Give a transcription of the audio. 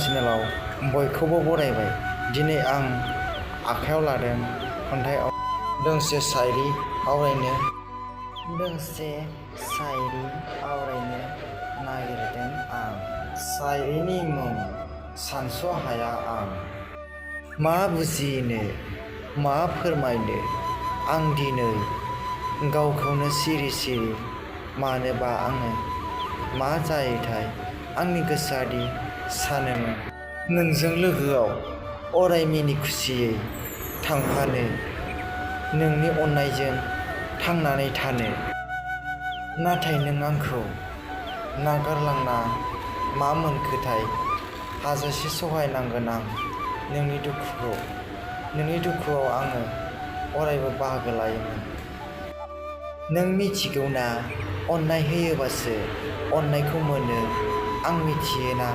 चेनेलाव बयखौबो बरायबाय। दिनै आं आखायाव लादों खन्थाइ दोंसे शायरी आवरायनो नागिरदों आं। शायरीनि मुं सानस'हाया आं। मा बुजिनो मा फोरमायनो आं दिनै गावखौनो सिरि सिरि मानोबा आङो मा जायोथाय आंनि गोसोआदि सानोमोन नोंजों लोगोआव अराय मिनि खुसियै थांफानो, नोंनि अननायजों थांनानै थानो। नाथाय नों आंखौ नागारलांना मा मोनखोथाय हाजासे सहायनांगोन आं नोंनि दुखुआव आङो अरायबो बाहागो लायोमोन। नों मिथिगौना अननाय होयोबासो अननायखौ मोनो। आं मिथियोना